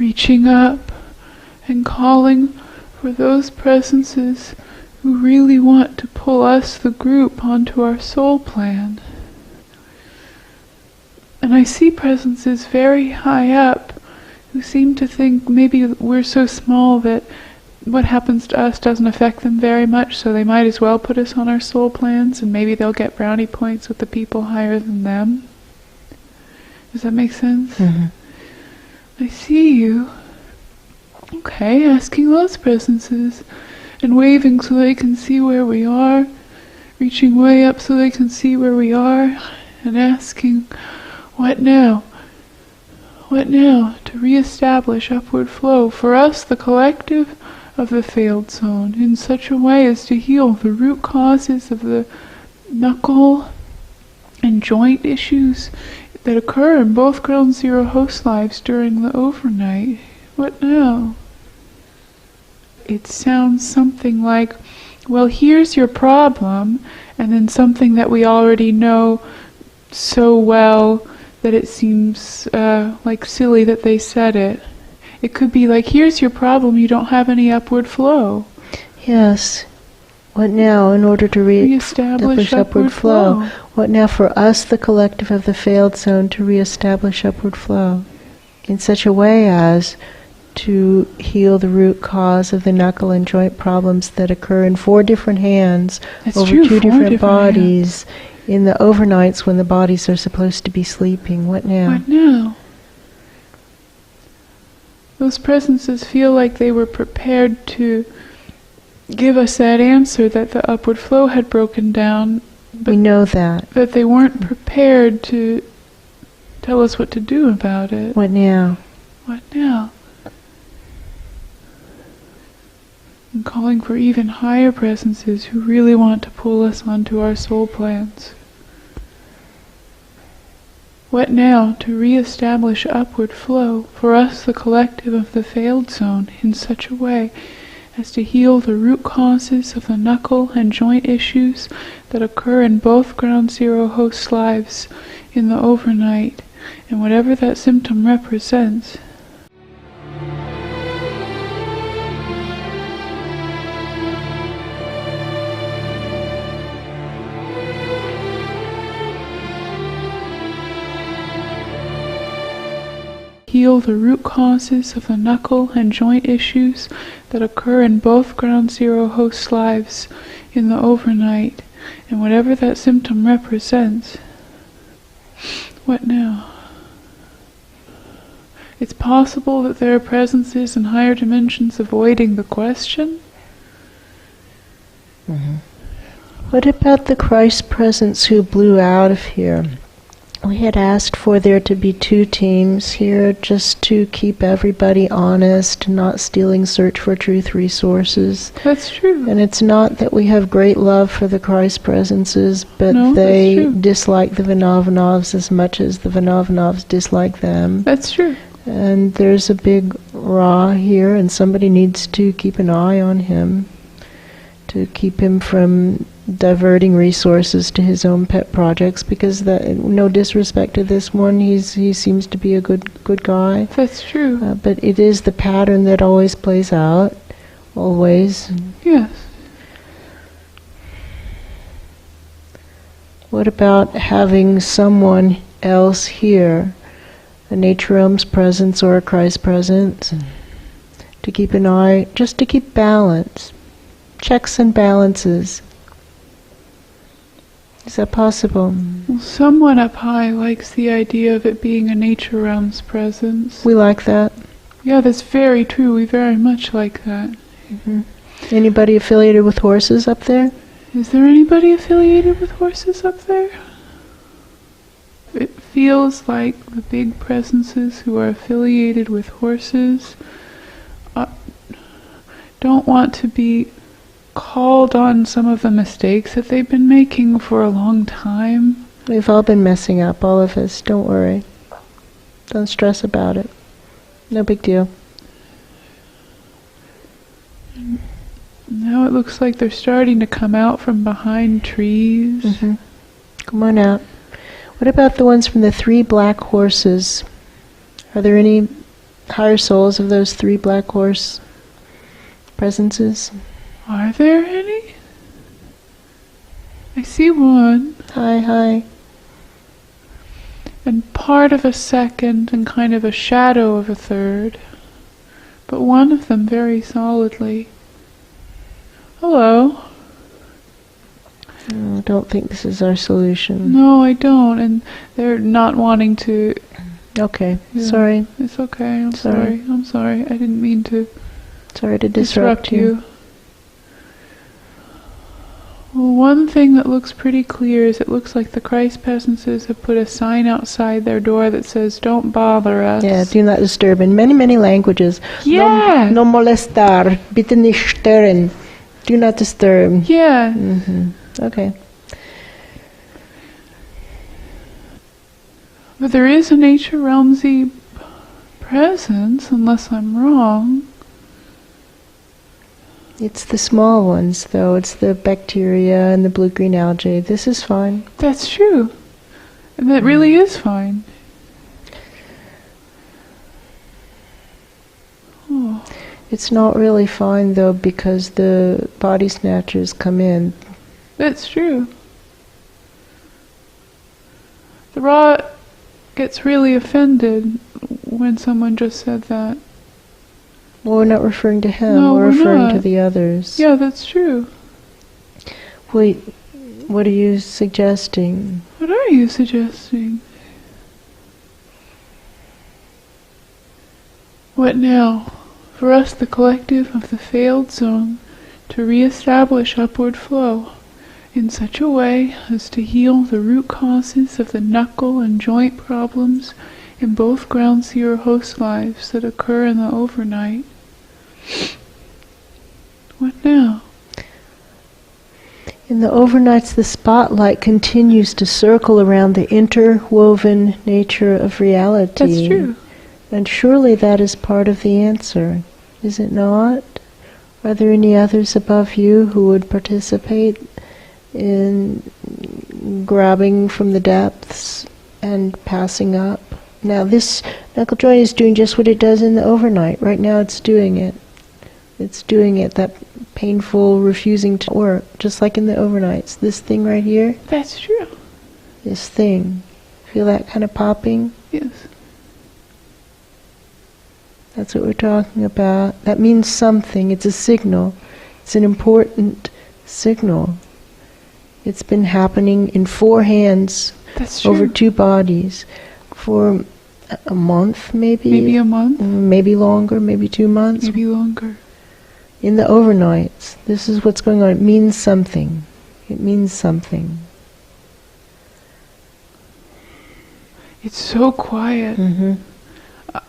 reaching up and calling for those presences who really want to pull us, the group, onto our soul plan. And I see presences very high up who seem to think maybe we're so small that what happens to us doesn't affect them very much, so they might as well put us on our soul plans, and maybe they'll get brownie points with the people higher than them. Does that make sense? Mm-hmm. I see you. Okay, asking those presences and waving so they can see where we are, reaching way up so they can see where we are, and asking, what now? What now to reestablish upward flow for us, the collective of the failed zone, in such a way as to heal the root causes of the knuckle and joint issues that occur in both ground zero host lives during the overnight. What now? It sounds something like, well, here's your problem, and then something that we already know so well that it seems like silly that they said it. It could be like, here's your problem, you don't have any upward flow. Yes. What now in order to reestablish upward flow? What now for us, the collective of the failed zone, to reestablish upward flow? In such a way as to heal the root cause of the knuckle and joint problems that occur in 4 different hands over 2 different bodies in the overnights when the bodies are supposed to be sleeping. What now? What now? Those presences feel like they were prepared to give us that answer that the upward flow had broken down. But we know that. But they weren't prepared to tell us what to do about it. What now? What now? And calling for even higher presences who really want to pull us onto our soul plans. What now to reestablish upward flow for us, the collective of the failed zone, in such a way as to heal the root causes of the knuckle and joint issues that occur in both ground zero hosts' lives in the overnight, and whatever that symptom represents. Heal the root causes of the knuckle and joint issues that occur in both ground zero hosts' lives in the overnight, and whatever that symptom represents. What now? It's possible that there are presences in higher dimensions avoiding the question. Mm-hmm. What about the Christ presence who blew out of here? We had asked for there to be 2 teams here just to keep everybody honest, not stealing search for truth resources. That's true. And it's not that we have great love for the Christ presences, but they dislike the Vinavanovs as much as the Vinavanovs dislike them. That's true. And there's a big Ra here, and somebody needs to keep an eye on him, to keep him from diverting resources to his own pet projects, because no disrespect to this one, he seems to be a good guy. That's true. But it is the pattern that always plays out, always. Yes. What about having someone else here, a nature realm's presence or a Christ presence, to keep an eye, just to keep balance, checks and balances? Is that possible? Well, someone up high likes the idea of it being a nature realm's presence. We like that. Yeah, that's very true. We very much like that. Mm-hmm. Anybody affiliated with horses up there? Is there anybody affiliated with horses up there? It feels like the big presences who are affiliated with horses don't want to be called on some of the mistakes that they've been making for a long time. We've all been messing up, all of us. Don't worry. Don't stress about it. No big deal. Now it looks like they're starting to come out from behind trees. Mm-hmm. Come on out. What about the ones from the 3 black horses? Are there any higher souls of those 3 black horse presences? Are there any? I see one. Hi. And part of a second and kind of a shadow of a third. But one of them very solidly. Hello. I don't think this is our solution. No, I don't. And they're not wanting to... Okay, sorry. It's okay, I'm sorry. I didn't mean to... Sorry to disrupt you. Well, one thing that looks pretty clear is it looks like the Christ presences have put a sign outside their door that says, "Don't bother us." Yeah, do not disturb in many, many languages. Yeah! No molestar, bitte nicht stören. Do not disturb. Yeah. Okay. But there is a nature realmsy presence, unless I'm wrong. It's the small ones, though. It's the bacteria and the blue-green algae. This is fine. That's true. And that really is fine. Oh. It's not really fine, though, because the body snatchers come in. That's true. The Ra gets really offended when someone just said that. Well, we're not referring to him. No, we're referring not. to the others. Yeah, that's true. Wait, what are you suggesting? What are you suggesting? What now? For us, the collective of the failed zone, to re-establish upward flow in such a way as to heal the root causes of the knuckle and joint problems in both ground seer host lives that occur in the overnight. What now? In the overnights, the spotlight continues to circle around the interwoven nature of reality. That's true. And surely that is part of the answer, is it not? Are there any others above you who would participate in grabbing from the depths and passing up? Now this knuckle joint is doing just what it does in the overnight. Right now it's doing it. It's doing it, that painful refusing to work, just like in the overnights. This thing right here? That's true. This thing. Feel that kind of popping? Yes. That's what we're talking about. That means something. It's a signal. It's an important signal. It's been happening in 4 hands. That's true. Over 2 bodies for a month, maybe? Maybe a month? Maybe longer, maybe 2 months. Maybe longer. In the overnights, this is what's going on. It means something. It means something. It's so quiet. Mm-hmm.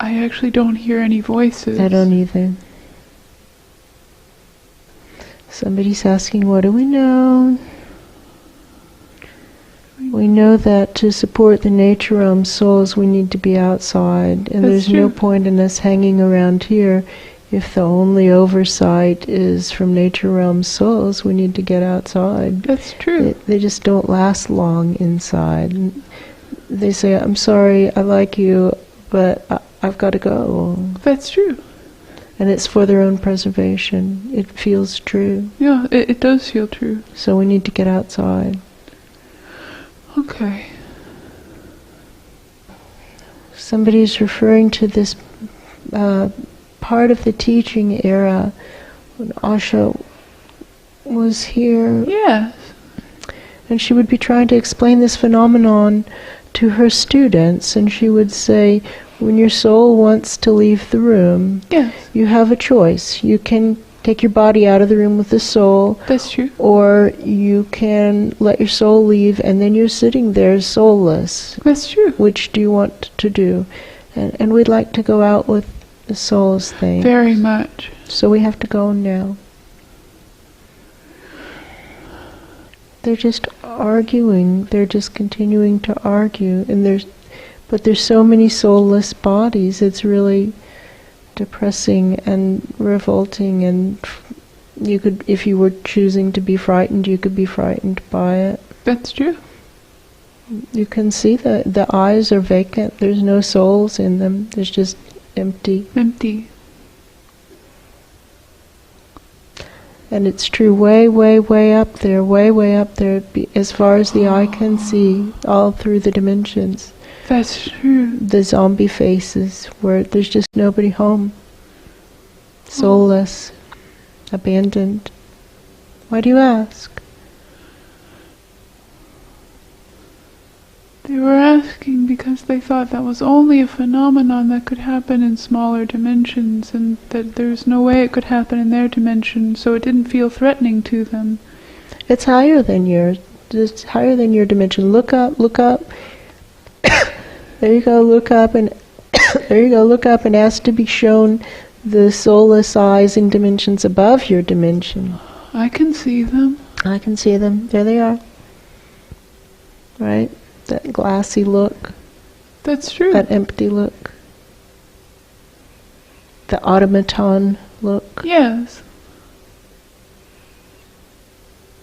I actually don't hear any voices. I don't either. Somebody's asking, what do we know? We know that to support the nature realm souls, we need to be outside. And there's no point in us hanging around here. If the only oversight is from nature realm souls, we need to get outside. That's true. They just don't last long inside. And they say, I'm sorry, I like you, but I've got to go. That's true. And it's for their own preservation. It feels true. Yeah, it does feel true. So we need to get outside. Okay. Somebody's referring to this part of the teaching era when Asha was here. Yes. And she would be trying to explain this phenomenon to her students, and she would say, when your soul wants to leave the room, yes, you have a choice. You can take your body out of the room with the soul. That's true. Or you can let your soul leave, and then you're sitting there soulless. That's true. Which do you want to do? And we'd like to go out with the souls thing. Very much. So we have to go now. They're just arguing. They're just continuing to argue. But there's so many soulless bodies. It's really depressing and revolting, and you could, if you were choosing to be frightened, you could be frightened by it. That's true. You can see that the eyes are vacant. There's no souls in them. There's just Empty. Empty. And it's true way, way, way up there, as far as the eye can see, all through the dimensions. That's true. The zombie faces, where there's just nobody home. Soulless. Abandoned. Why do you ask? They were asking because they thought that was only a phenomenon that could happen in smaller dimensions, and that there's no way it could happen in their dimension, so it didn't feel threatening to them. It's higher than yours. It's higher than your dimension. Look up, look up. There you go, look up, and there you go, look up and ask to be shown the soulless eyes in dimensions above your dimension. I can see them. I can see them. There they are. Right? That glassy look. That's true. That empty look. The automaton look. Yes.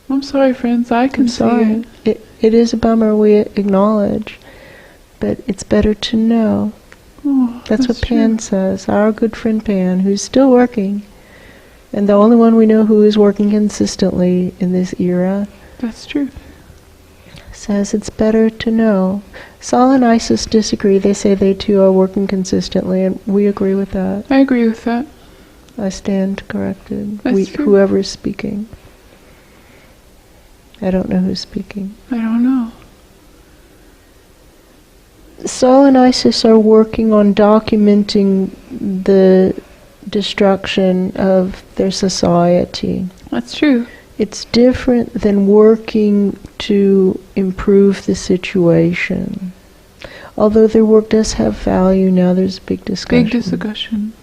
I'm sorry, friends. I can see it. It is a bummer, we acknowledge. But it's better to know. Oh, that's what Pan says. Our good friend Pan, who's still working. And the only one we know who is working consistently in this era. That's true. Says it's better to know. Saul and Isis disagree. They say they too are working consistently, and we agree with that. I agree with that. I stand corrected. That's true. Whoever is speaking. I don't know who's speaking. I don't know. Saul and Isis are working on documenting the destruction of their society. That's true. It's different than working to improve the situation. Although their work does have value, now there's a big discussion. Big discussion.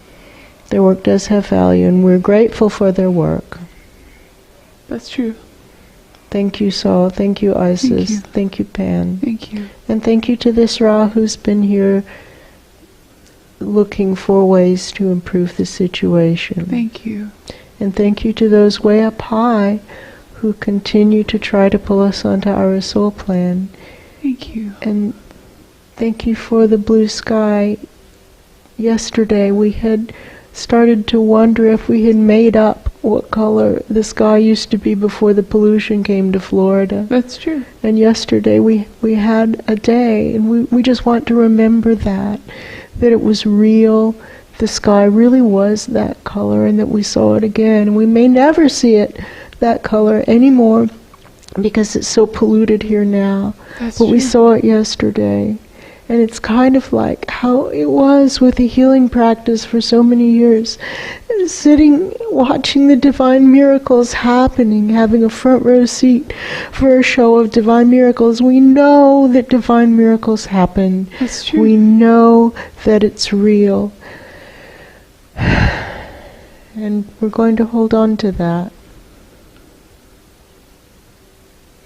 Their work does have value, and we're grateful for their work. That's true. Thank you, Saul. Thank you, Isis. Thank you, Pan. Thank you. And thank you to this Ra who's been here looking for ways to improve the situation. Thank you. And thank you to those way up high who continue to try to pull us onto our soul plan. Thank you. And thank you for the blue sky. Yesterday we had started to wonder if we had made up what color the sky used to be before the pollution came to Florida. That's true. And yesterday we had a day, and we just want to remember that it was real. The sky really was that color, and that we saw it again. And we may never see it that color anymore because it's so polluted here now. That's but true. We saw it yesterday. And it's kind of like how it was with the healing practice for so many years. Sitting, watching the divine miracles happening, having a front row seat for a show of divine miracles. We know that divine miracles happen. That's true. We know that it's real. And we're going to hold on to that.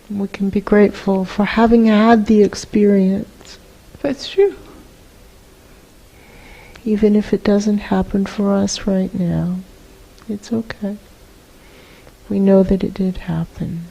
We can be grateful for having had the experience. That's true. Even if it doesn't happen for us right now, it's okay. We know that it did happen.